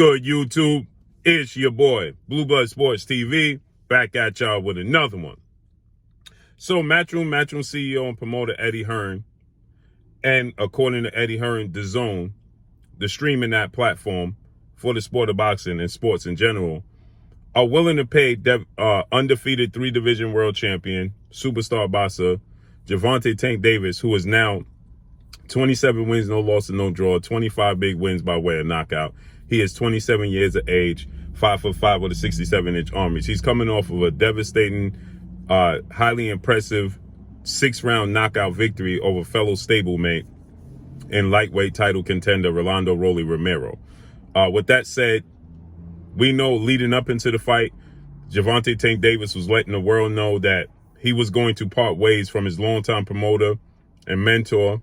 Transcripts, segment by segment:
Good YouTube? It's your boy, Blue Blood Sports TV, back at y'all with another one. So Matchroom CEO and promoter Eddie Hearn, and according to Eddie Hearn, Dazn, the streaming that platform for the sport of boxing and sports in general, are willing to pay undefeated 3-division world champion, superstar boxer, Gervonta Tank Davis, who is now 27 wins, no loss and no draw, 25 big wins by way of knockout. He is 27 years of age, 5'5" with a 67-inch arm reach. He's coming off of a devastating, highly impressive 6-round knockout victory over fellow stablemate and lightweight title contender Rolando Romero. With that said, we know leading up into the fight, Gervonta Tank Davis was letting the world know that he was going to part ways from his longtime promoter and mentor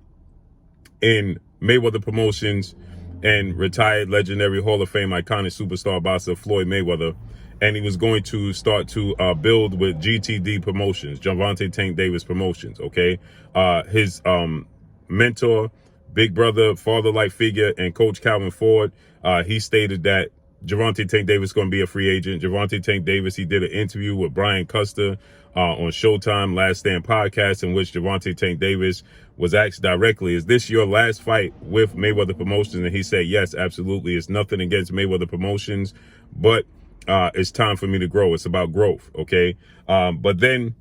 in Mayweather Promotions and retired legendary Hall of Fame iconic superstar boxer Floyd Mayweather, and he was going to start to build with GTD Promotions, Gervonta Tank Davis Promotions. Okay, his mentor, big brother, father-like figure, and coach Calvin Ford, he stated that Gervonta Tank Davis is going to be a free agent. Gervonta Tank Davis, he did an interview with Brian Custer on Showtime Last Stand podcast, in which Gervonta Tank Davis was asked directly, is this your last fight with Mayweather Promotions? And he said, yes, absolutely. It's nothing against Mayweather Promotions, but it's time for me to grow. It's about growth, okay? But then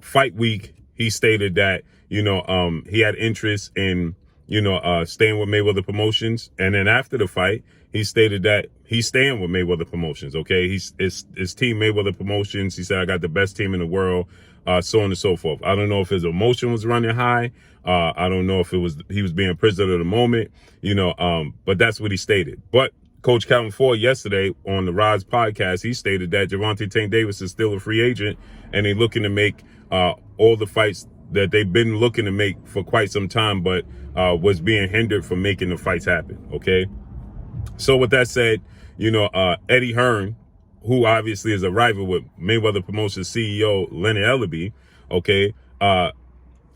fight week, he stated that, he had interest in, staying with Mayweather Promotions. And then after the fight, he stated that he's staying with Mayweather Promotions, okay? His team Mayweather Promotions. He said, I got the best team in the world, so on and so forth. I don't know if his emotion was running high. I don't know if he was being prisoner of the moment, but that's what he stated. But Coach Calvin Ford yesterday on the Rise podcast, he stated that Gervonta Tank Davis is still a free agent, and they're looking to make all the fights that they've been looking to make for quite some time, but was being hindered from making the fights happen, okay? So with that said, Eddie Hearn, who obviously is a rival with Mayweather Promotions CEO Leonard Ellerbe, okay,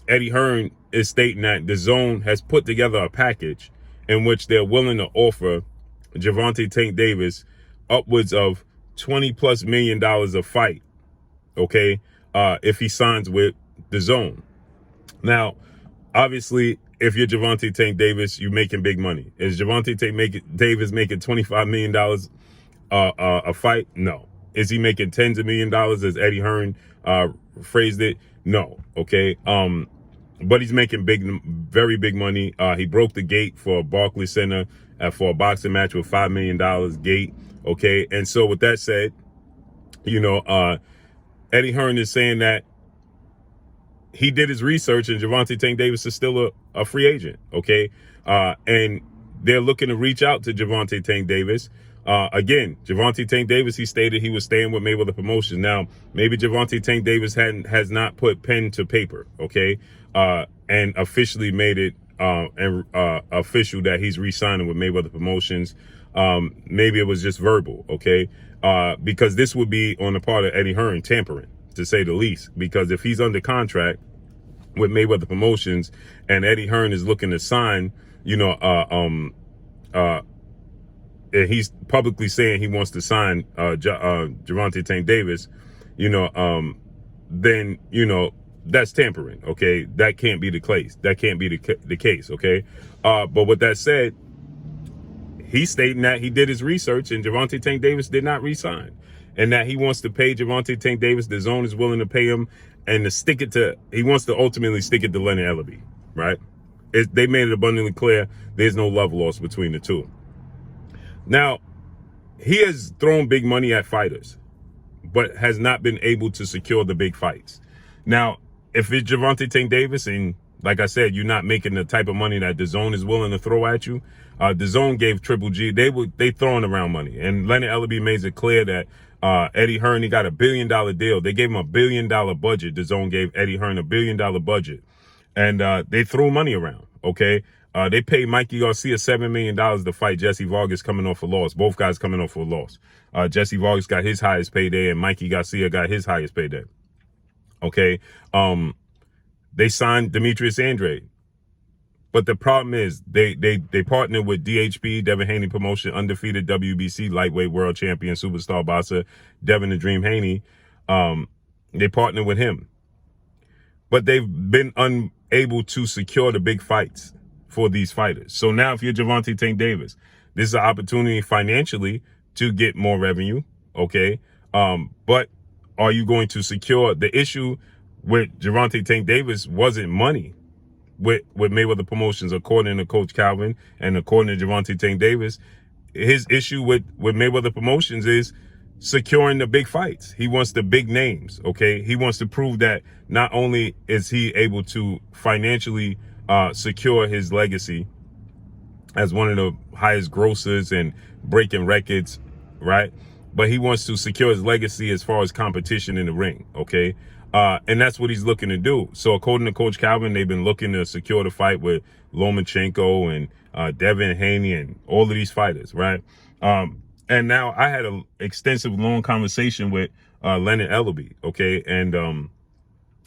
Eddie Hearn is stating that Dazn has put together a package in which they're willing to offer Gervonta Tank Davis upwards of $20+ million a fight, okay, if he signs with Dazn. Now, obviously, if you're Gervonta Tank Davis, you're making big money. Is Gervonta Tank Davis making $25 million a fight? No. Is he making tens of $millions, as Eddie Hearn phrased it? No. Okay. But he's making very big money. He broke the gate for Barclays Center for a boxing match with $5 million gate. Okay. And so with that said, Eddie Hearn is saying that he did his research and Gervonta Tank Davis is still a free agent, okay? And they're looking to reach out to Gervonta Tank Davis. Again, Gervonta Tank Davis, he stated he was staying with Mayweather Promotions. Now, maybe Gervonta Tank Davis has not put pen to paper, okay? And officially made it official that he's re-signing with Mayweather Promotions. Maybe it was just verbal, okay? Because this would be on the part of Eddie Hearn tampering, to say the least, because if he's under contract with Mayweather Promotions and Eddie Hearn is looking to sign, and he's publicly saying he wants to sign Gervonta Tank Davis, then, that's tampering, okay? That can't be the case. That can't be the case, okay? But with that said, he's stating that he did his research and Gervonta Tank Davis did not re-sign, and that he wants to pay Gervonta Tank Davis. Dazn is willing to pay him, and he wants to ultimately stick it to Leonard Ellerbe, right? They made it abundantly clear there's no love lost between the two. Now, he has thrown big money at fighters, but has not been able to secure the big fights. Now, if it's Gervonta Tank Davis, and like I said, you're not making the type of money that Dazn is willing to throw at you. Dazn gave Triple G, they throwing around money, and Leonard Ellerbe made it clear that Eddie Hearn, he got $1 billion deal. They gave him $1 billion budget. Dazn gave Eddie Hearn $1 billion budget, and they threw money around. Okay, they paid Mikey Garcia $7 million to fight Jesse Vargas, coming off a loss. Both guys coming off a loss. Jesse Vargas got his highest payday, and Mikey Garcia got his highest payday. Okay, they signed Demetrius Andrade But the problem is they partnered with DHP, Devin Haney Promotion, undefeated WBC lightweight world champion, superstar boxer, Devin the Dream Haney. They partnered with him. But they've been unable to secure the big fights for these fighters. So now if you're Gervonta Tank Davis, this is an opportunity financially to get more revenue, okay? But are you going to secure? The issue with Gervonta Tank Davis wasn't money with Mayweather Promotions, according to Coach Calvin and according to Gervonta Tank Davis. His issue with Mayweather Promotions is securing the big fights. He wants the big names, okay? He wants to prove that not only is he able to financially secure his legacy as one of the highest grossers and breaking records, right? But he wants to secure his legacy as far as competition in the ring, okay? And that's what he's looking to do. So according to Coach Calvin, they've been looking to secure the fight with Lomachenko and Devin Haney and all of these fighters, right? And now I had an extensive, long conversation with Leonard Ellaby, okay? And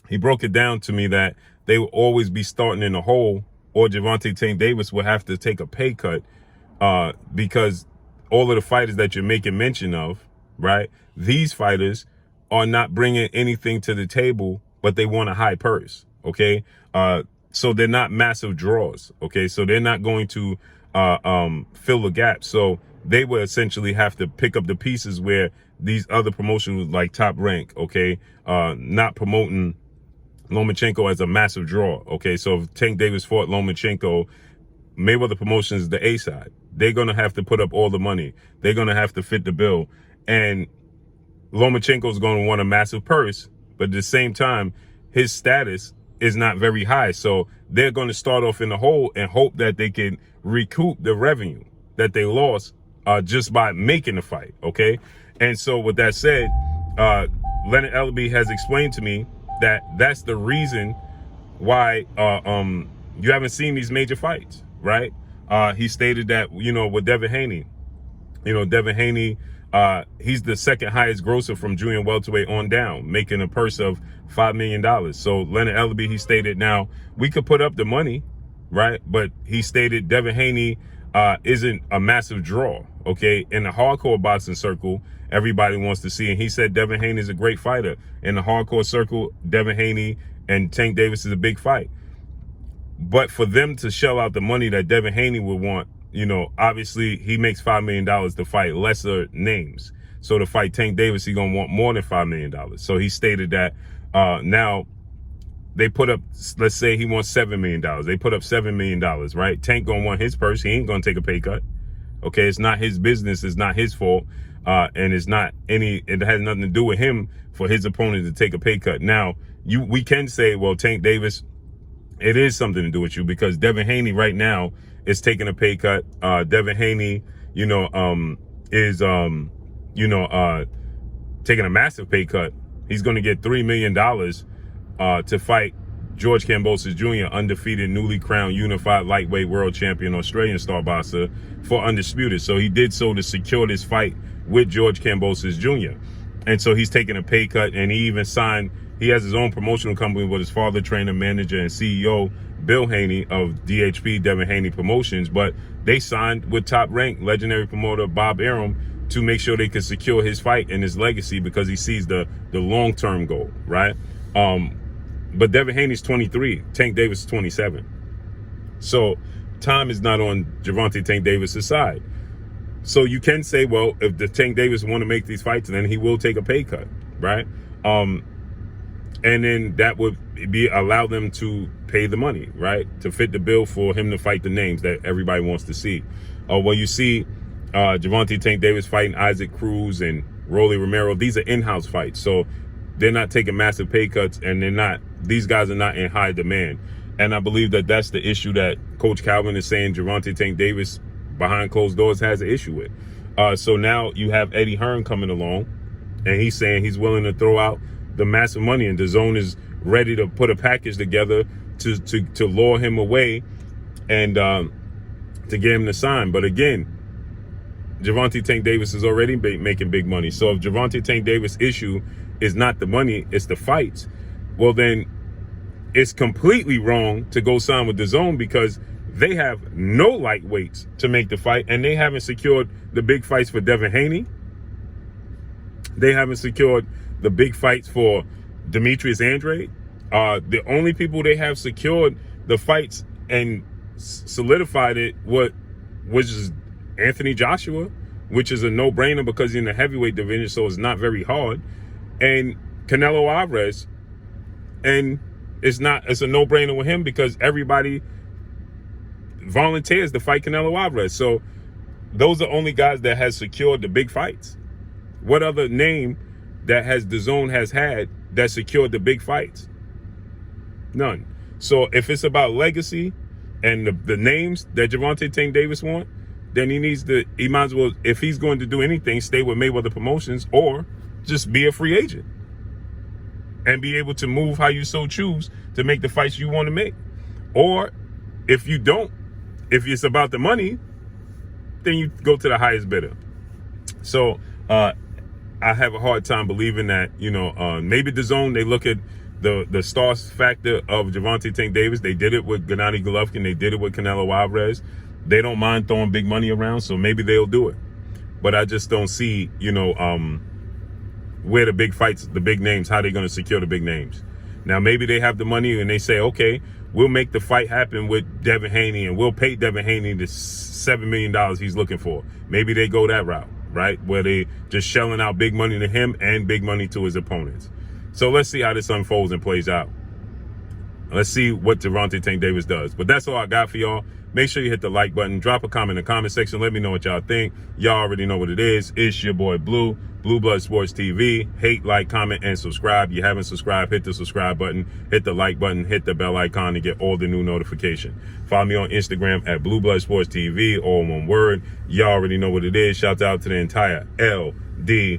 he broke it down to me that they will always be starting in the hole, or Gervonta Tank Davis will have to take a pay cut because all of the fighters that you're making mention of, right? These fighters are not bringing anything to the table, but they want a high purse, okay? So they're not massive draws, okay? So they're not going to fill the gap. So they would essentially have to pick up the pieces where these other promotions like Top Rank, okay, not promoting Lomachenko as a massive draw, okay? So if Tank Davis fought Lomachenko, Mayweather Promotions is the A side. They're going to have to put up all the money. They're going to have to fit the bill. And Lomachenko is going to want a massive purse, but at the same time, his status is not very high. So they're going to start off in the hole and hope that they can recoup the revenue that they lost just by making the fight, okay? And so with that said, Leonard Ellaby has explained to me that that's the reason why you haven't seen these major fights, right? He stated that, you know, with Devin Haney, Devin Haney, he's the second highest grosser from junior welterweight on down, making a purse of $5 million. So Leonard Ellaby, he stated, now we could put up the money, right? But he stated Devin Haney isn't a massive draw, okay? In the hardcore boxing circle, everybody wants to see, and he said Devin Haney is a great fighter. In the hardcore circle, Devin Haney and Tank Davis is a big fight. But for them to shell out the money that Devin Haney would want, obviously he makes $5 million to fight lesser names. So to fight Tank Davis, he's going to want more than $5 million. So he stated that now they put up, let's say he wants $7 million. They put up $7 million, right? Tank going to want his purse. He ain't going to take a pay cut. Okay, it's not his business. It's not his fault. And it has nothing to do with him for his opponent to take a pay cut. Now, we can say, well, Tank Davis, it is something to do with you because Devin Haney right now is taking a pay cut. Devin Haney, is, taking a massive pay cut. He's going to get $3 million to fight George Kambosos Jr., undefeated, newly crowned, unified lightweight world champion, Australian star boxer for undisputed. So he did so to secure this fight with George Kambosos Jr. And so he's taking a pay cut, and he even signed, he has his own promotional company with his father, trainer, manager, and CEO, Bill Haney of DHP, Devin Haney Promotions. But they signed with Top Rank legendary promoter Bob Arum to make sure they could secure his fight and his legacy because he sees the long-term goal, right? But Devin Haney's 23, Tank Davis is 27. So time is not on Gervonta Tank Davis' side. So you can say, well, if the Tank Davis want to make these fights, then he will take a pay cut, right? And then that would allow them to pay the money, right? To fit the bill for him to fight the names that everybody wants to see. Well, you see Gervonta Tank Davis fighting Isaac Cruz and Rolly Romero. These are in-house fights. So they're not taking massive pay cuts, and these guys are not in high demand. And I believe that that's the issue that Coach Calvin is saying Gervonta Tank Davis behind closed doors has an issue with. So now you have Eddie Hearn coming along, and he's saying he's willing to throw out the massive money, and Dazn is ready to put a package together to lure him away and to get him to sign. But again, Gervonta Tank Davis is already making big money. So if Gervonta Tank Davis' issue is not the money, it's the fights, well then it's completely wrong to go sign with Dazn because They have no lightweights to make the fight, and they haven't secured the big fights for Devin Haney. They haven't secured the big fights for Demetrius Andrade. The only people they have secured the fights and solidified it which is Anthony Joshua, which is a no-brainer because he's in the heavyweight division, so it's not very hard, and Canelo Alvarez, and it's a no-brainer with him because everybody volunteers to fight Canelo Alvarez. So those are only guys that has secured the big fights. What other name that has DAZN has had that secured the big fights? None. So if it's about legacy and the names that Gervonta Tank Davis want, then he might as well, if he's going to do anything, stay with Mayweather Promotions or just be a free agent and be able to move how you so choose to make the fights you want to make. Or if you don't, if it's about the money, then you go to the highest bidder. So I have a hard time believing that, maybe DAZN, they look at the star factor of Gervonta Tank Davis. They did it with Gennady Golovkin. They did it with Canelo Alvarez. They don't mind throwing big money around, so maybe they'll do it. But I just don't see, where the big fights, the big names, how they're going to secure the big names. Now, maybe they have the money and they say, okay, we'll make the fight happen with Devin Haney and we'll pay Devin Haney the $7 million he's looking for. Maybe they go that route, right? Where they just shelling out big money to him and big money to his opponents. So let's see how this unfolds and plays out. Let's see what Gervonta Tank Davis does. But that's all I got for y'all. Make sure you hit the like button. Drop a comment in the comment section. Let me know what y'all think. Y'all already know what it is. It's your boy Blue, Blue Blood Sports TV. Hate, like, comment, and subscribe. You haven't subscribed, hit the subscribe button, hit the like button, hit the bell icon to get all the new notification. Follow me on Instagram at Blue Blood Sports TV, all one word. Y'all already know what it is. Shout out to the entire LDBC.